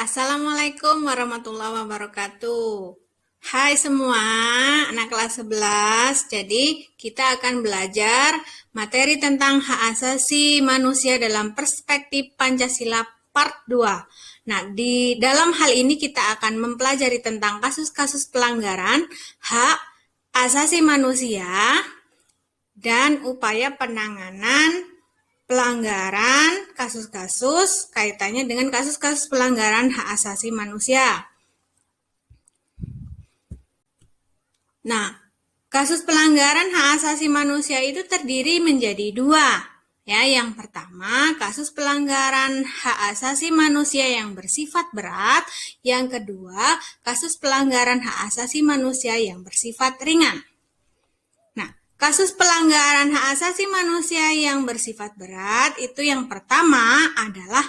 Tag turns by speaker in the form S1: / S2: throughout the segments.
S1: Assalamualaikum warahmatullahi wabarakatuh. Hai semua, anak kelas 11. Jadi, kita akan belajar materi tentang hak asasi manusia dalam perspektif Pancasila part 2. Nah, di dalam hal ini kita akan mempelajari tentang kasus-kasus pelanggaran hak asasi manusia dan upaya penanganan pelanggaran kasus-kasus kaitannya dengan kasus-kasus pelanggaran hak asasi manusia. Nah, kasus pelanggaran hak asasi manusia itu terdiri menjadi dua. Ya, yang pertama, kasus pelanggaran hak asasi manusia yang bersifat berat. Yang kedua, kasus pelanggaran hak asasi manusia yang bersifat ringan. Kasus pelanggaran hak asasi manusia yang bersifat berat itu yang pertama adalah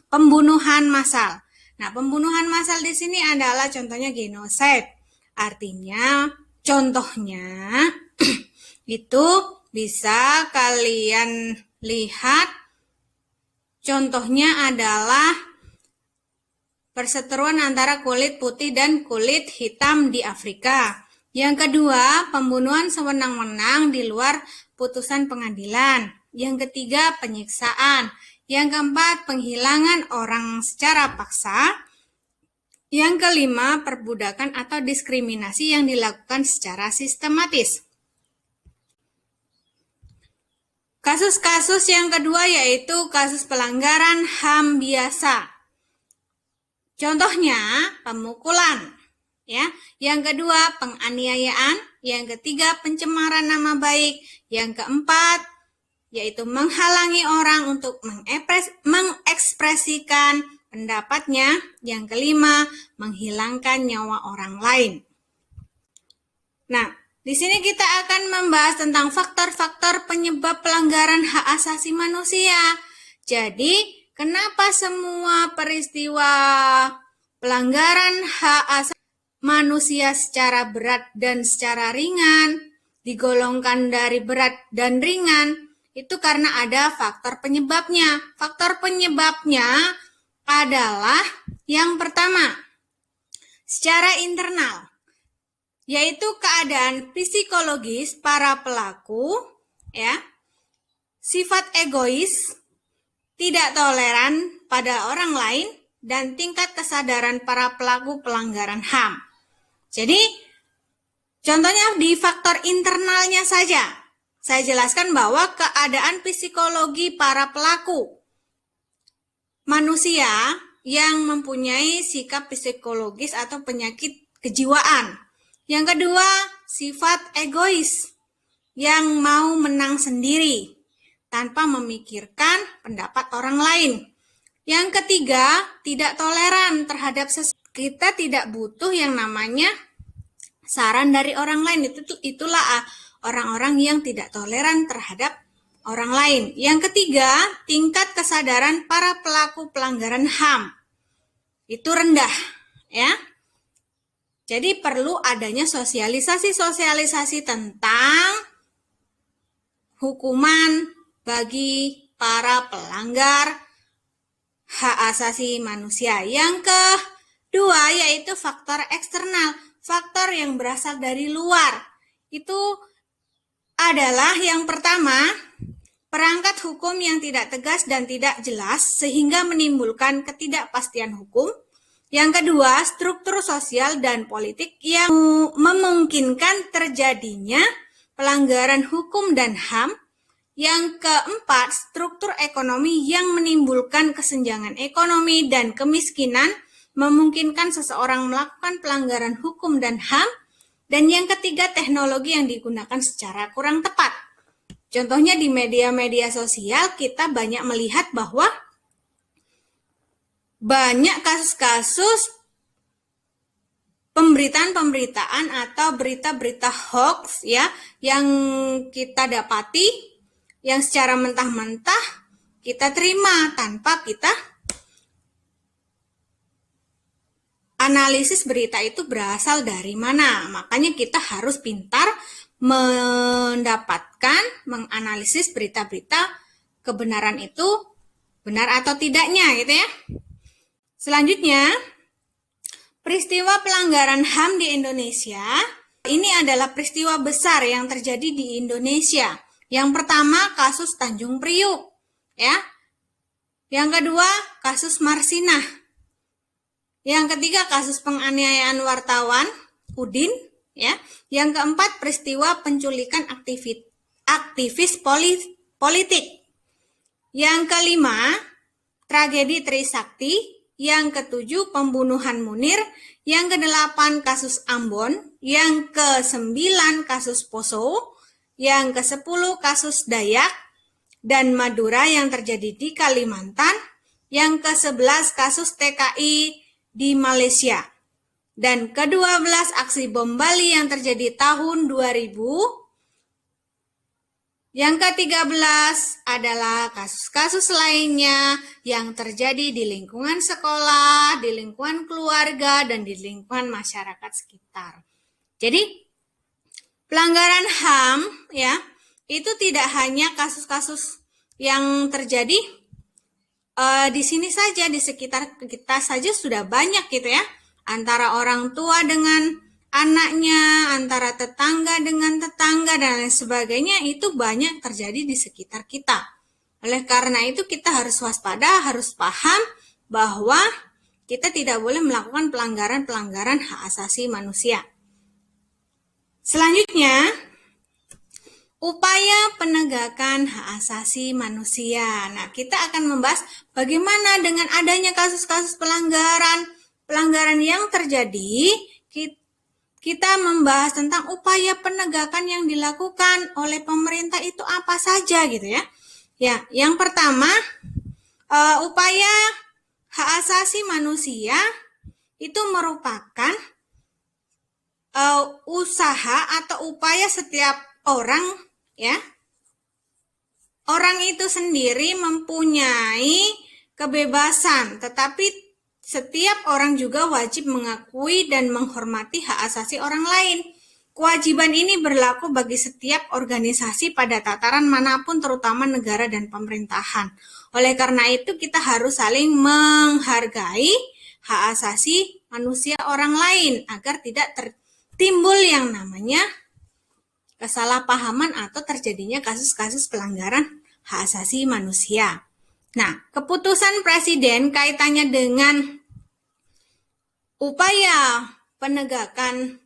S1: pembunuhan massal. Nah, pembunuhan massal di sini adalah contohnya genosida. Artinya, contohnya itu bisa kalian lihat. Contohnya adalah perseteruan antara kulit putih dan kulit hitam di Afrika. Yang kedua, pembunuhan sewenang-wenang di luar putusan pengadilan. Yang ketiga, penyiksaan. Yang keempat, penghilangan orang secara paksa. Yang kelima, perbudakan atau diskriminasi yang dilakukan secara sistematis. Kasus-kasus yang kedua yaitu kasus pelanggaran HAM biasa. Contohnya, pemukulan. Ya, yang kedua penganiayaan, yang ketiga pencemaran nama baik, yang keempat yaitu menghalangi orang untuk mengekspresikan pendapatnya, yang kelima menghilangkan nyawa orang lain. Nah, di sini kita akan membahas tentang faktor-faktor penyebab pelanggaran hak asasi manusia. Jadi, kenapa semua peristiwa pelanggaran hak asasi manusia secara berat dan secara ringan digolongkan dari berat dan ringan? Itu karena ada faktor penyebabnya. Faktor penyebabnya adalah yang pertama, secara internal, yaitu keadaan psikologis para pelaku, ya, sifat egois, tidak toleran pada orang lain, dan tingkat kesadaran para pelaku pelanggaran HAM. Jadi, contohnya di faktor internalnya saja, saya jelaskan bahwa keadaan psikologi para pelaku manusia yang mempunyai sikap psikologis atau penyakit kejiwaan. Yang kedua, sifat egois yang mau menang sendiri tanpa memikirkan pendapat orang lain. Yang ketiga, tidak toleran terhadap sesuatu. Kita tidak butuh yang namanya saran dari orang lain. Itulah orang-orang yang tidak toleran terhadap orang lain. Yang ketiga, tingkat kesadaran para pelaku pelanggaran HAM itu rendah, ya. Jadi perlu adanya sosialisasi tentang hukuman bagi para pelanggar hak asasi manusia. Yang kedua yaitu faktor eksternal, faktor yang berasal dari luar. Itu adalah yang pertama, perangkat hukum yang tidak tegas dan tidak jelas sehingga menimbulkan ketidakpastian hukum. Yang kedua, struktur sosial dan politik yang memungkinkan terjadinya pelanggaran hukum dan HAM. Yang keempat, struktur ekonomi yang menimbulkan kesenjangan ekonomi dan kemiskinan, memungkinkan seseorang melakukan pelanggaran hukum dan HAM. Dan yang ketiga, teknologi yang digunakan secara kurang tepat. Contohnya di media-media sosial kita banyak melihat bahwa banyak kasus-kasus pemberitaan atau berita-berita hoax, ya, yang kita dapati, yang secara mentah-mentah kita terima tanpa kita analisis berita itu berasal dari mana. Makanya kita harus pintar menganalisis berita-berita kebenaran itu benar atau tidaknya, gitu ya. Selanjutnya, peristiwa pelanggaran HAM di Indonesia. Ini adalah peristiwa besar yang terjadi di Indonesia. Yang pertama, kasus Tanjung Priuk, ya. Yang kedua, kasus Marsinah. Yang ketiga, kasus penganiayaan wartawan Udin, ya. Yang keempat, peristiwa penculikan aktivis politik. Yang kelima, tragedi Trisakti. Yang ketujuh, pembunuhan Munir. Yang kedelapan, kasus Ambon. Yang kesembilan, kasus Poso. Yang kesepuluh, kasus Dayak dan Madura yang terjadi di Kalimantan. Yang ke-11, kasus TKI di Malaysia. Dan ke-12, aksi bom Bali yang terjadi tahun 2000. Yang ke-13 adalah kasus-kasus lainnya yang terjadi di lingkungan sekolah, di lingkungan keluarga, dan di lingkungan masyarakat sekitar. Jadi, pelanggaran HAM ya, itu tidak hanya kasus-kasus yang terjadi di sini saja, di sekitar kita saja sudah banyak gitu ya. Antara orang tua dengan anaknya, antara tetangga dengan tetangga, dan lain sebagainya, itu banyak terjadi di sekitar kita. Oleh karena itu kita harus waspada, harus paham bahwa kita tidak boleh melakukan pelanggaran-pelanggaran hak asasi manusia. Selanjutnya, upaya penegakan hak asasi manusia. Nah, kita akan membahas bagaimana dengan adanya kasus-kasus pelanggaran yang terjadi. Kita membahas tentang upaya penegakan yang dilakukan oleh pemerintah itu apa saja gitu ya. Ya, yang pertama, upaya hak asasi manusia itu merupakan usaha atau upaya setiap orang ya. Orang itu sendiri mempunyai kebebasan, tetapi setiap orang juga wajib mengakui dan menghormati hak asasi orang lain. Kewajiban ini berlaku bagi setiap organisasi pada tataran manapun, terutama negara dan pemerintahan. Oleh karena itu, kita harus saling menghargai hak asasi manusia orang lain agar tidak timbul yang namanya kesalahpahaman atau terjadinya kasus-kasus pelanggaran hak asasi manusia. Nah, keputusan Presiden kaitannya dengan upaya penegakan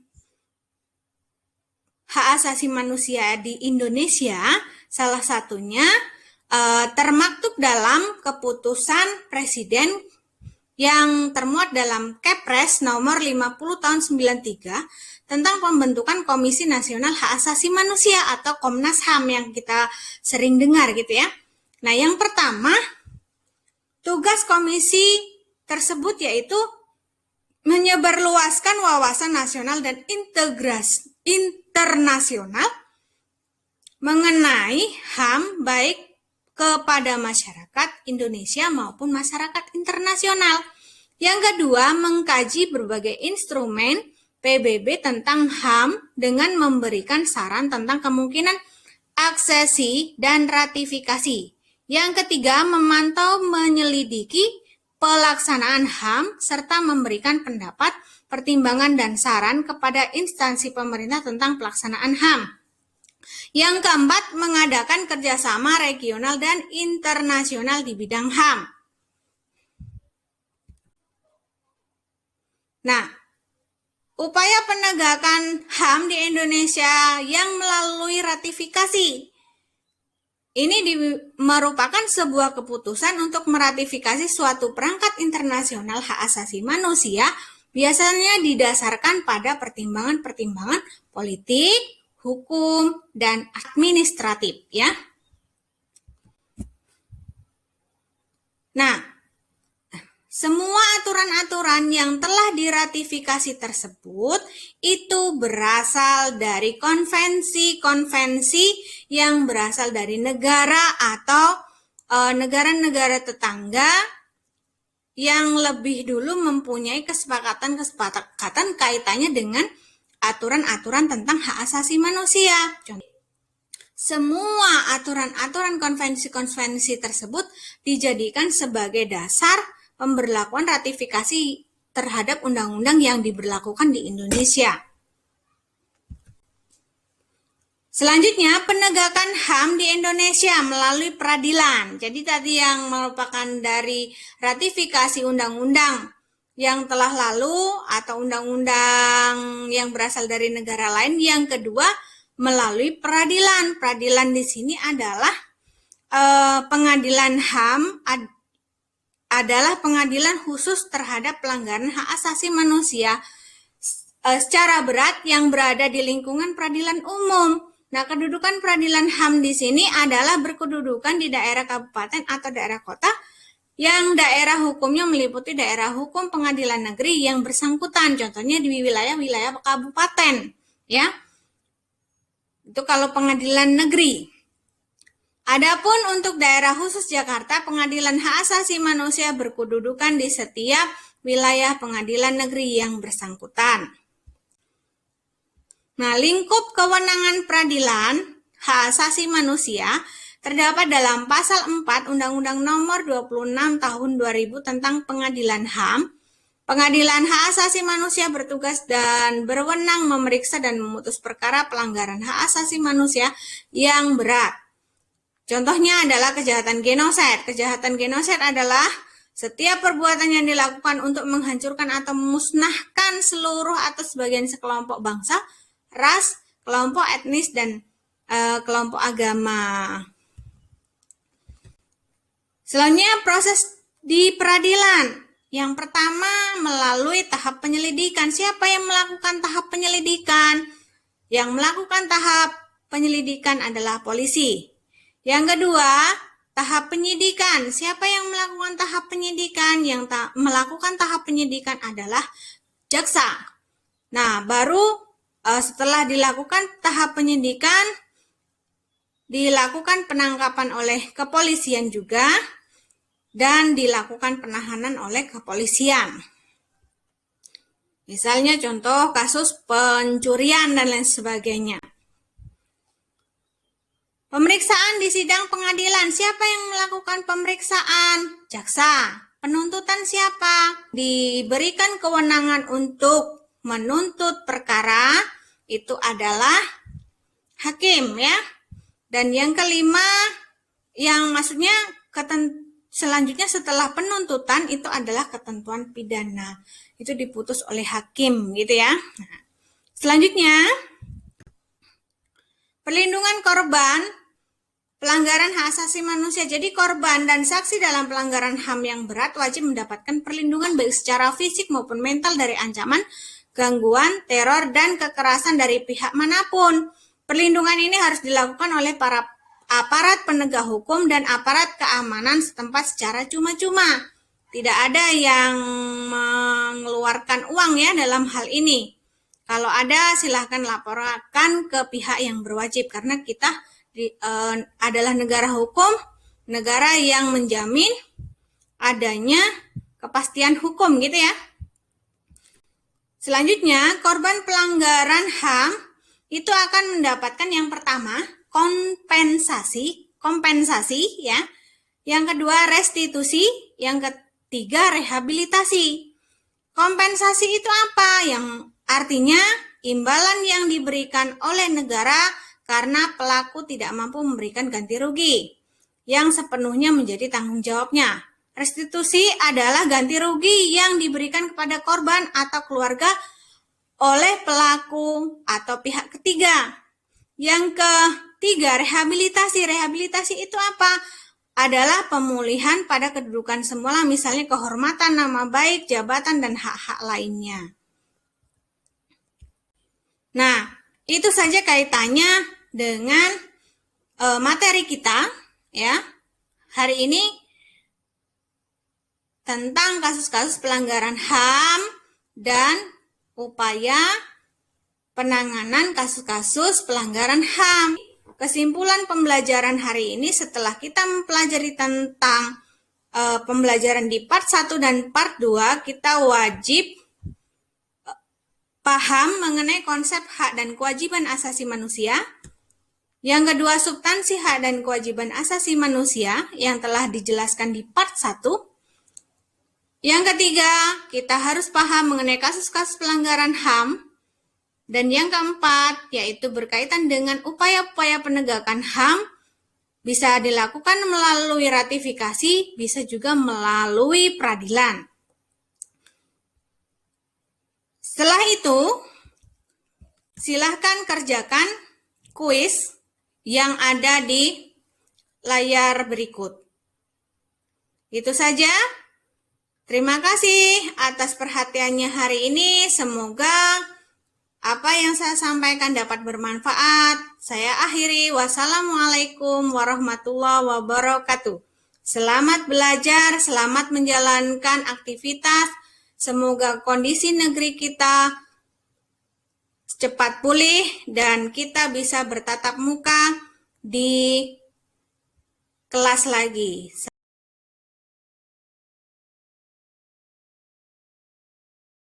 S1: hak asasi manusia di Indonesia, salah satunya termaktub dalam keputusan Presiden yang termuat dalam Kepres nomor 50 tahun 93 tentang pembentukan Komisi Nasional Hak Asasi Manusia atau Komnas HAM yang kita sering dengar gitu ya. Nah, yang pertama, tugas komisi tersebut yaitu menyebarluaskan wawasan nasional dan internasional mengenai HAM baik kepada masyarakat Indonesia maupun masyarakat internasional. Yang kedua, mengkaji berbagai instrumen PBB tentang HAM dengan memberikan saran tentang kemungkinan aksesi dan ratifikasi. Yang ketiga, memantau menyelidiki pelaksanaan HAM serta memberikan pendapat, pertimbangan, dan saran kepada instansi pemerintah tentang pelaksanaan HAM. Yang keempat, mengadakan kerjasama regional dan internasional di bidang HAM. Nah, upaya penegakan HAM di Indonesia yang melalui ratifikasi. Ini merupakan sebuah keputusan untuk meratifikasi suatu perangkat internasional hak asasi manusia, biasanya didasarkan pada pertimbangan-pertimbangan politik, hukum, dan administratif ya. Nah, semua aturan-aturan yang telah diratifikasi tersebut itu berasal dari konvensi-konvensi yang berasal dari negara atau negara-negara tetangga yang lebih dulu mempunyai kesepakatan kaitannya dengan aturan-aturan tentang hak asasi manusia. Semua aturan-aturan konvensi-konvensi tersebut dijadikan sebagai dasar pemberlakuan ratifikasi terhadap undang-undang yang diberlakukan di Indonesia. Selanjutnya, penegakan HAM di Indonesia melalui peradilan. Jadi tadi yang merupakan dari ratifikasi undang-undang yang telah lalu atau undang-undang yang berasal dari negara lain. Yang kedua, melalui peradilan. Peradilan di sini adalah pengadilan HAM adalah pengadilan khusus terhadap pelanggaran hak asasi manusia secara berat yang berada di lingkungan peradilan umum. Nah, kedudukan peradilan HAM di sini adalah berkedudukan di daerah kabupaten atau daerah kota yang daerah hukumnya meliputi daerah hukum pengadilan negeri yang bersangkutan. Contohnya di wilayah-wilayah kabupaten, ya. Itu kalau pengadilan negeri. Adapun untuk daerah khusus Jakarta, Pengadilan Hak Asasi Manusia berkedudukan di setiap wilayah pengadilan negeri yang bersangkutan. Nah, lingkup kewenangan peradilan hak asasi manusia terdapat dalam pasal 4 Undang-Undang Nomor 26 Tahun 2000 tentang Pengadilan HAM. Pengadilan Hak Asasi Manusia bertugas dan berwenang memeriksa dan memutus perkara pelanggaran hak asasi manusia yang berat. Contohnya adalah kejahatan genosid. Kejahatan genosid adalah setiap perbuatan yang dilakukan untuk menghancurkan atau memusnahkan seluruh atau sebagian sekelompok bangsa, ras, kelompok etnis, dan kelompok agama. Selanjutnya proses di peradilan. Yang pertama melalui tahap penyelidikan. Siapa yang melakukan tahap penyelidikan? Yang melakukan tahap penyelidikan adalah polisi. Yang kedua, tahap penyidikan. Siapa yang melakukan tahap penyidikan? Yang melakukan tahap penyidikan adalah jaksa. Nah, baru setelah dilakukan tahap penyidikan, dilakukan penangkapan oleh kepolisian juga, dan dilakukan penahanan oleh kepolisian. Misalnya contoh kasus pencurian dan lain sebagainya. Pemeriksaan di sidang pengadilan. Siapa yang melakukan pemeriksaan? Jaksa. Penuntutan siapa? Diberikan kewenangan untuk menuntut perkara itu adalah hakim, ya. Dan yang kelima, yang maksudnya selanjutnya setelah penuntutan itu adalah ketentuan pidana. Itu diputus oleh hakim, gitu ya. Nah, selanjutnya, perlindungan korban pelanggaran hak asasi manusia. Jadi korban dan saksi dalam pelanggaran HAM yang berat wajib mendapatkan perlindungan baik secara fisik maupun mental dari ancaman, gangguan, teror, dan kekerasan dari pihak manapun. Perlindungan ini harus dilakukan oleh para aparat penegak hukum dan aparat keamanan setempat secara cuma-cuma. Tidak ada yang mengeluarkan uang ya dalam hal ini. Kalau ada silahkan laporkan ke pihak yang berwajib karena kita adalah negara hukum, negara yang menjamin adanya kepastian hukum gitu ya. Selanjutnya, korban pelanggaran HAM itu akan mendapatkan yang pertama kompensasi ya. Yang kedua restitusi, yang ketiga rehabilitasi. Kompensasi itu apa? Yang artinya imbalan yang diberikan oleh negara karena pelaku tidak mampu memberikan ganti rugi yang sepenuhnya menjadi tanggung jawabnya. Restitusi adalah ganti rugi yang diberikan kepada korban atau keluarga oleh pelaku atau pihak ketiga. Yang ketiga, rehabilitasi. Rehabilitasi itu apa? Adalah pemulihan pada kedudukan semula, misalnya kehormatan, nama baik, jabatan, dan hak-hak lainnya. Nah, itu saja kaitannya dengan materi kita ya hari ini tentang kasus-kasus pelanggaran HAM dan upaya penanganan kasus-kasus pelanggaran HAM. Kesimpulan pembelajaran hari ini setelah kita mempelajari tentang pembelajaran di part 1 dan part 2, kita wajib paham mengenai konsep hak dan kewajiban asasi manusia. Yang kedua, substansi hak dan kewajiban asasi manusia yang telah dijelaskan di part 1. Yang ketiga, kita harus paham mengenai kasus-kasus pelanggaran HAM. Dan yang keempat, yaitu berkaitan dengan upaya-upaya penegakan HAM, bisa dilakukan melalui ratifikasi, bisa juga melalui peradilan. Setelah itu, silahkan kerjakan kuis yang ada di layar berikut. Itu saja. Terima kasih atas perhatiannya hari ini. Semoga apa yang saya sampaikan dapat bermanfaat. Saya akhiri. Wassalamualaikum warahmatullahi wabarakatuh. Selamat belajar, selamat menjalankan aktivitas. Semoga kondisi negeri kita cepat pulih dan kita bisa bertatap muka di kelas lagi.